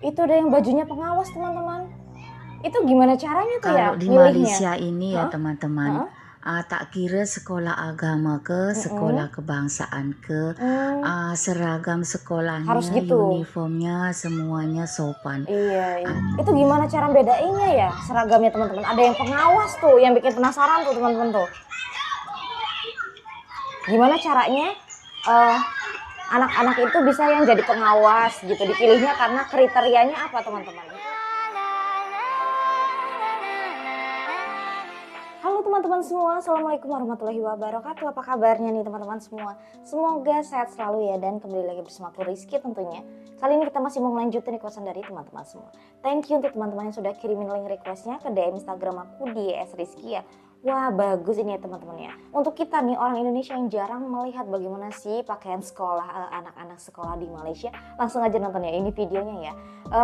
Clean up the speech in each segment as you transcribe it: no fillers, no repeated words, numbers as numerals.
Itu ada yang bajunya pengawas, teman-teman. Itu gimana caranya tuh ya Kalau di milihnya? Malaysia ini ya Heeh, teman-teman, heeh, tak kira sekolah agama ke sekolah mhm, kebangsaan ke, mmm, seragam harus sekolahnya, gitu? uniformnya semuanya sopan. Iya, iya. Ah, Itu gimana cara bedainnya ya seragamnya, teman-teman? Ada yang pengawas tuh, yang bikin penasaran tuh, teman-teman tuh. Gimana caranya, eee, anak-anak itu bisa yang jadi pengawas gitu, dipilihnya karena kriterianya apa, teman-teman? Halo teman-teman semua, Assalamualaikum warahmatullahi wabarakatuh. Apa kabarnya nih teman-teman semua? Semoga sehat selalu ya, dan kembali lagi bersama aku Rizky tentunya. Kali ini kita masih mau melanjutkan requestan dari teman-teman semua. Thank you untuk teman-teman yang sudah kirimin link requestnya ke DM Instagram aku di @rizky ya. Wah, bagus ini ya teman-teman ya. Untuk kita nih orang Indonesia yang jarang melihat bagaimana sih pakaian sekolah anak-anak sekolah di Malaysia, langsung aja nonton ya ini videonya ya.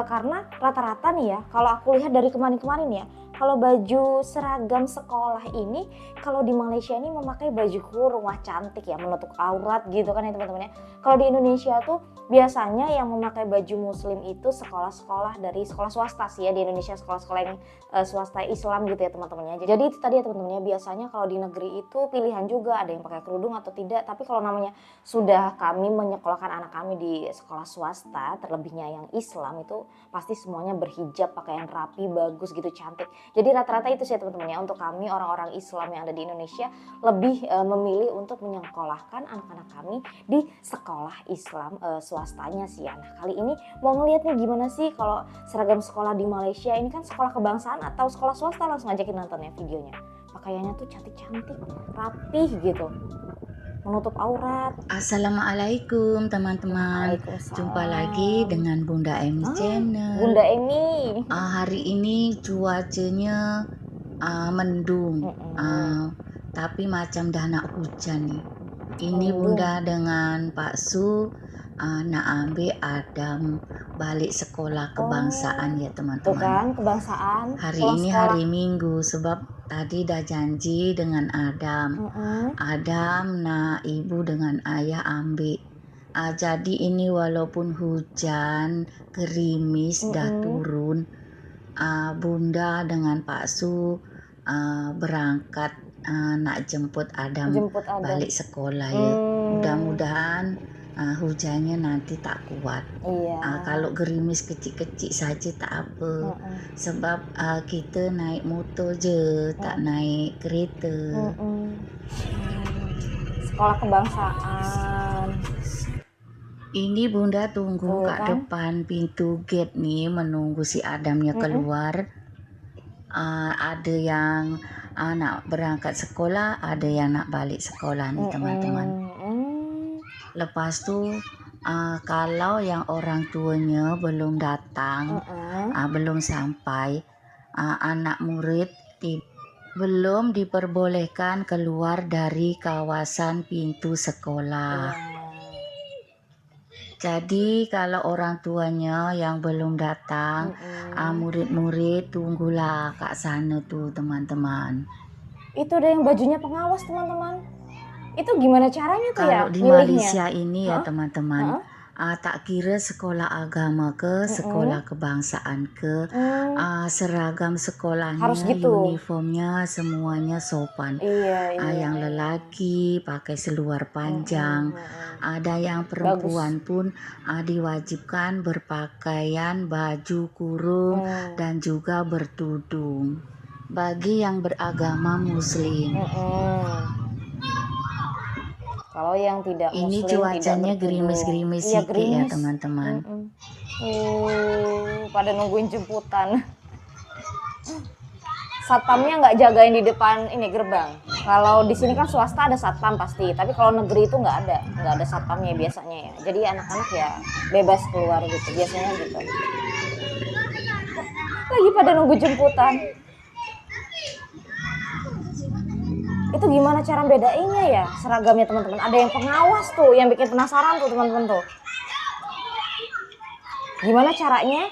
Karena rata-rata nih ya, kalau aku lihat dari kemarin-kemarin ya, kalau baju seragam sekolah ini, kalau di Malaysia ini memakai baju kurung, wah cantik ya, menutup aurat gitu kan ya teman-teman ya. Kalau di Indonesia tuh biasanya yang memakai baju muslim itu sekolah-sekolah dari sekolah swasta sih ya, di Indonesia sekolah-sekolah yang swasta Islam gitu ya teman-teman ya. Jadi itu tadi ya teman-teman ya, biasanya kalau di negeri itu pilihan juga ada yang pakai kerudung atau tidak, tapi kalau namanya sudah kami menyekolahkan anak kami di sekolah swasta, terlebihnya yang Islam, itu pasti semuanya berhijab, pakaian rapi, bagus gitu, cantik. Jadi rata-rata itu sih teman-teman ya, untuk kami orang-orang Islam yang ada di Indonesia lebih memilih untuk menyekolahkan anak-anak kami di sekolah Islam swastanya sih ya. Nah kali ini mau ngeliat nih gimana sih kalau seragam sekolah di Malaysia ini, kan sekolah kebangsaan atau sekolah swasta, langsung ajakin nonton ya videonya. Pakaiannya tuh cantik-cantik, rapih gitu, menutup aurat. Assalamualaikum teman-teman, jumpa lagi Waalaikumsalam. dengan Bunda Emi Bunda Channel. Emi. Hari ini cuacanya mendung, Mm-mm. tapi macam dah nak hujan nih. Ini Mendung. Bunda dengan Pak Su nak ambil Adam balik sekolah Oh, kebangsaan ya tuh teman-teman. kan kebangsaan Hari pulang ini sekolah. hari Minggu sebab tadi dah janji dengan Adam. Mm-mm. Adam nak ibu dengan ayah ambil. Jadi ini walaupun hujan, gerimis dah Mm-mm. turun, Bunda dengan Pak Su berangkat nak jemput Adam Jemput Adam. balik sekolah ya. Hmm, Mudah-mudahan hujannya nanti tak kuat. iya. Kalau gerimis kecil-kecil saja tak apa, Mm-mm. sebab kita naik motor je, tak naik kereta. Mm-mm. Sekolah kebangsaan. Ini Bunda tunggu Tuh kat kan. depan pintu gate nih, menunggu si Adamnya Mm-mm. keluar. Ada yang nak berangkat sekolah, ada yang nak balik sekolah nih teman-teman. Mm-mm. Lepas tu kalau yang orang tuanya belum datang, Mm-mm. belum sampai, anak murid belum diperbolehkan keluar dari kawasan pintu sekolah. Iya. Jadi kalau orang tuanya yang belum datang, Mm-mm. murid-murid tunggulah kat sana tuh teman-teman. Itu ada yang bajunya pengawas, teman-teman. Itu gimana caranya tuh ya Kalau di milihnya? Malaysia ini ya Heeh, teman-teman, heeh. tak kira sekolah agama ke sekolah Mm-mm. kebangsaan ke, Hmm, seragam harus sekolahnya, gitu. uniformnya semuanya sopan. Iya, iya, Yang iya. lelaki pakai seluar panjang, Mm-mm, mm-mm. ada yang perempuan Bagus. pun diwajibkan berpakaian baju kurung Hmm. dan juga bertudung bagi yang beragama muslim. Mm-mm. Kalau yang tidak Ini muslim tidak cuacanya bertudung. gerimis-gerimis Iya sikit ya gerimis. teman-teman. Mm-mm. Pada nungguin jemputan. Satpamnya nggak jagain di depan ini gerbang. Kalau di sini kan swasta ada satpam pasti, tapi kalau negeri itu nggak ada satpamnya biasanya ya. Jadi anak-anak ya bebas keluar gitu, biasanya gitu. Lagi pada nunggu jemputan. Itu gimana cara bedainnya ya seragamnya teman-teman? Ada yang pengawas tuh, yang bikin penasaran tuh teman-teman tuh. Gimana caranya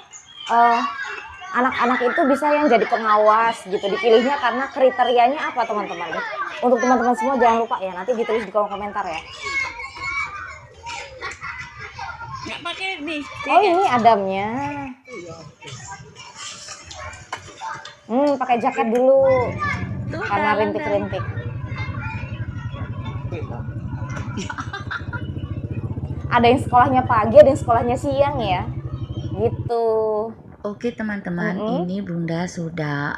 anak-anak itu bisa yang jadi pengawas gitu, dipilihnya karena kriterianya apa teman-teman? Untuk teman-teman semua jangan lupa ya, nanti ditulis di kolom komentar ya. Nggak pakai nih. Oh ini Adamnya. Pakai jaket dulu Tuh karena dalam. rintik-rintik. Ada yang sekolahnya pagi, ada yang sekolahnya siang ya. Gitu. Oke teman-teman, Mm-mm. ini Bunda sudah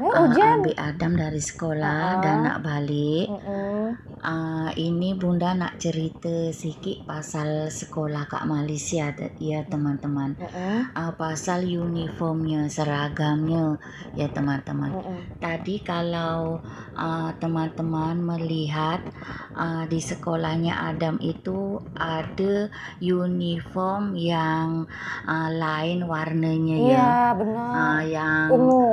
Hujan. ambil Adam dari sekolah dan nak balik. Mm-mm. Ini Bunda nak cerita sedikit pasal sekolah kat Malaysia ya teman-teman. Mm-mm. Pasal uniformnya, seragamnya ya teman-teman. Mm-mm. Tadi kalau teman-teman melihat di sekolahnya Adam itu ada uniform yang lain warnanya ya. Iya benar. Yang Ungu.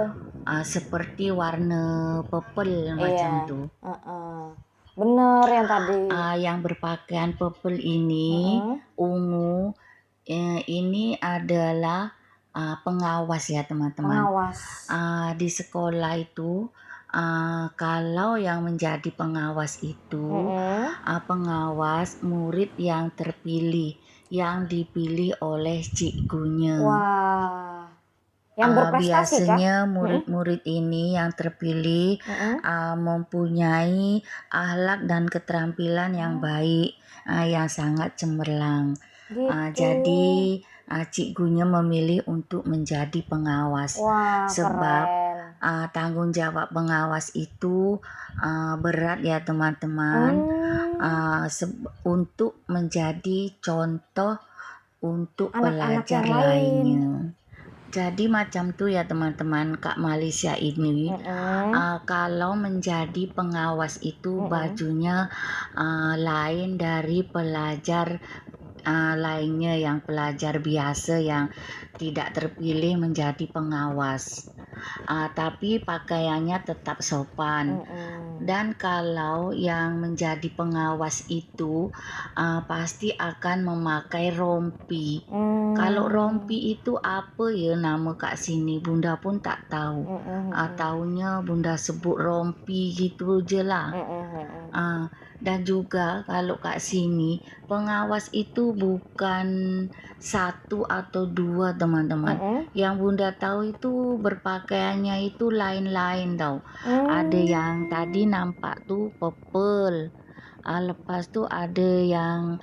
seperti warna purple macam tuh. Bener yang tadi. Yang berpakaian purple ini ungu, ini adalah pengawas ya teman-teman. Pengawas. Di sekolah itu kalau yang menjadi pengawas itu pengawas murid yang terpilih, yang dipilih oleh cikgunya. Wah. Yang berprestasi biasanya murid-murid ini yang terpilih mempunyai akhlak dan keterampilan yang baik, yang sangat cemerlang. Gitu. Jadi cikgunya memilih untuk menjadi pengawas. Wah, sebab keren. Tanggung jawab pengawas itu berat ya teman-teman. Untuk menjadi contoh untuk Anak-anak pelajar yang lain. lainnya. Jadi macam tuh ya teman-teman, Kak Malaysia ini kalau menjadi pengawas itu bajunya lain dari pelajar lainnya, yang pelajar biasa yang tidak terpilih menjadi pengawas. Tapi pakaiannya tetap sopan. Dan kalau yang menjadi pengawas itu pasti akan memakai rompi. Kalau rompi itu apa ya nama kat sini, Bunda pun tak tahu. Taunya Bunda sebut rompi gitu je lah. Dan juga kalau kat sini pengawas itu bukan satu atau dua teman-teman. Yang Bunda tahu itu berpakaiannya itu lain-lain tau. Ada yang tadi nampak tuh purple, lepas tuh ada yang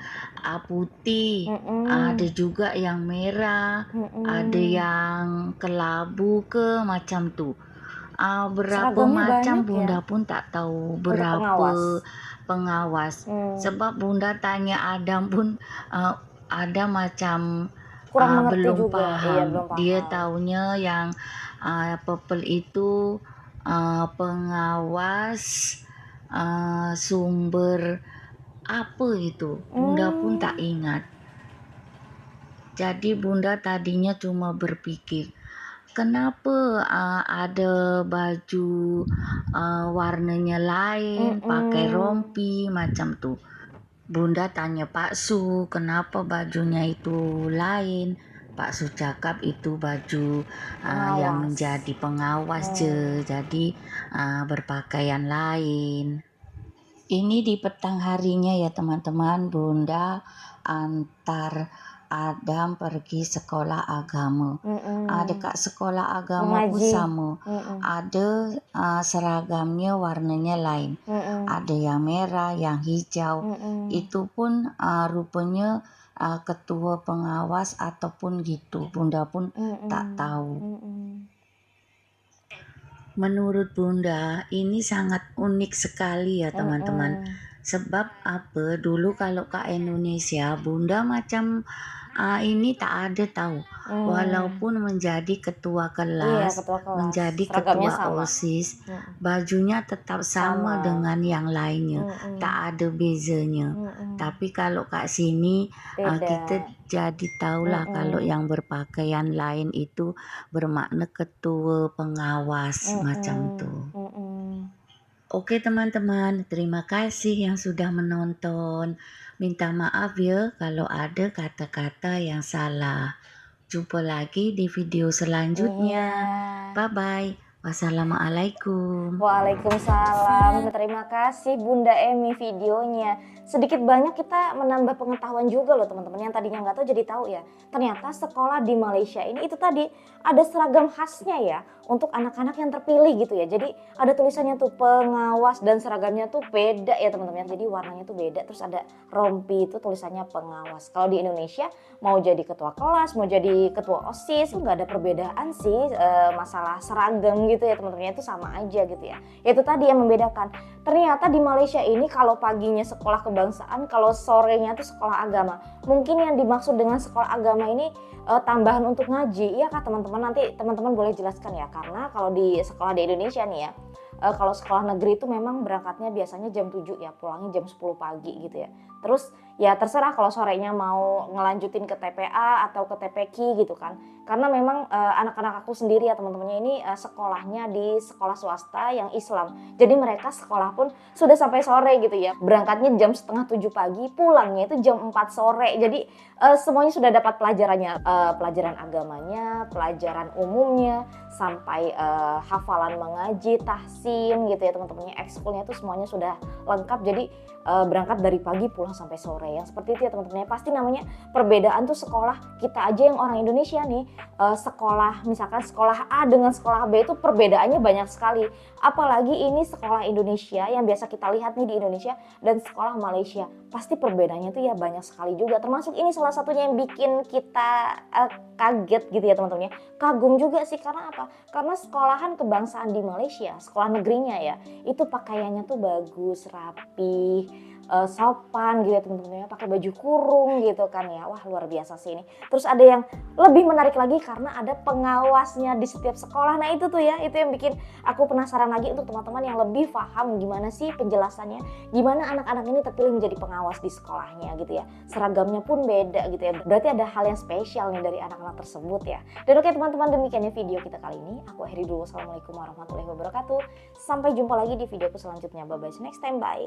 putih, ada juga yang merah, ada yang kelabu ke macam tuh. Berapa Seragamnya macam banyak Bunda ya? pun tak tahu Untuk berapa pengawas. Sebab Bunda tanya Adam pun ada macam Kurang mengerti belum juga. paham. Iya, belum paham. Dia taunya yang purple itu pengawas sumber apa itu, Bunda pun tak ingat. Jadi Bunda tadinya cuma berpikir, kenapa ada baju warnanya lain, pakai rompi macam tuh. Bunda tanya Pak Su, kenapa bajunya itu lain? Pak Su cakap itu baju yang menjadi pengawas je, jadi berpakaian lain. Ini di petang harinya ya teman-teman, Bunda antar Adam pergi sekolah agama. Dekat sekolah agama pun sama. Ada seragamnya warnanya lain. Ada yang merah, yang hijau. Itu pun rupanya ketua pengawas ataupun gitu. Bunda pun tak tahu. Menurut Bunda ini sangat unik sekali ya teman-teman. Sebab apa, dulu kalau ke Indonesia Bunda macam ini tak ada tahu. Walaupun menjadi ketua kelas, menjadi ketua OSIS, bajunya tetap sama dengan yang lainnya, tak ada bezanya. Tapi kalau kat sini kita jadi tahulah kalau yang berpakaian lain itu bermakna ketua pengawas macam tu. Oke teman-teman, terima kasih yang sudah menonton. Minta maaf ya kalau ada kata-kata yang salah. Jumpa lagi di video selanjutnya. Bye-bye. Wassalamualaikum. Waalaikumsalam. Terima kasih Bunda Emi videonya. Sedikit banyak kita menambah pengetahuan juga loh teman-teman, yang tadinya nggak tahu jadi tahu ya. Ternyata sekolah di Malaysia ini itu tadi ada seragam khasnya ya untuk anak-anak yang terpilih gitu ya. Jadi ada tulisannya tuh pengawas dan seragamnya tuh beda ya teman-teman. Jadi warnanya tuh beda, terus ada rompi itu tulisannya pengawas. Kalau di Indonesia mau jadi ketua kelas, mau jadi ketua OSIS nggak ada perbedaan sih masalah seragam gitu ya teman-teman, itu sama aja gitu ya. Itu tadi yang membedakan. Ternyata di Malaysia ini kalau paginya sekolah kebangsaan, kalau sorenya itu sekolah agama. Mungkin yang dimaksud dengan sekolah agama ini tambahan untuk ngaji. Iya kah teman-teman? Nanti teman-teman boleh jelaskan ya. Karena kalau di sekolah di Indonesia nih ya, kalau sekolah negeri itu memang berangkatnya biasanya jam 7 ya, pulangnya jam 10 pagi gitu ya. Terus ya terserah kalau sorenya mau ngelanjutin ke TPA atau ke TPQ gitu kan. Karena memang anak-anak aku sendiri ya teman-temannya ini sekolahnya di sekolah swasta yang Islam. Jadi mereka sekolah pun sudah sampai sore gitu ya. Berangkatnya jam setengah 7 pagi, pulangnya itu jam 4 sore. Jadi semuanya sudah dapat pelajarannya, pelajaran agamanya, pelajaran umumnya, sampai hafalan mengaji, tahsin gitu ya teman-temannya. Ekskulnya itu semuanya sudah lengkap. Jadi berangkat dari pagi pulang sampai sore. Yang seperti itu ya teman-teman. Pasti namanya perbedaan tuh sekolah kita aja yang orang Indonesia nih, sekolah misalkan sekolah A dengan sekolah B itu perbedaannya banyak sekali. Apalagi ini sekolah Indonesia yang biasa kita lihat nih di Indonesia dan sekolah Malaysia. Pasti perbedaannya tuh ya banyak sekali juga. Termasuk ini salah satunya yang bikin kita kaget gitu ya teman-teman ya. Kagum juga sih karena apa? Karena sekolahan kebangsaan di Malaysia, sekolah negerinya ya, itu pakaiannya tuh bagus, rapi, sopan gitu ya teman-teman ya, pakai baju kurung gitu kan ya. Wah luar biasa sih ini. Terus ada yang lebih menarik lagi karena ada pengawasnya di setiap sekolah. Nah itu tuh ya, itu yang bikin aku penasaran lagi untuk teman-teman yang lebih paham gimana sih penjelasannya, gimana anak-anak ini terpilih menjadi pengawas di sekolahnya gitu ya. Seragamnya pun beda gitu ya. Berarti ada hal yang spesial nih dari anak-anak tersebut ya. Dan oke teman-teman, demikiannya video kita kali ini. Aku akhiri dulu. Assalamualaikum warahmatullahi wabarakatuh. Sampai jumpa lagi di videoku selanjutnya. Bye bye, see you next time, bye.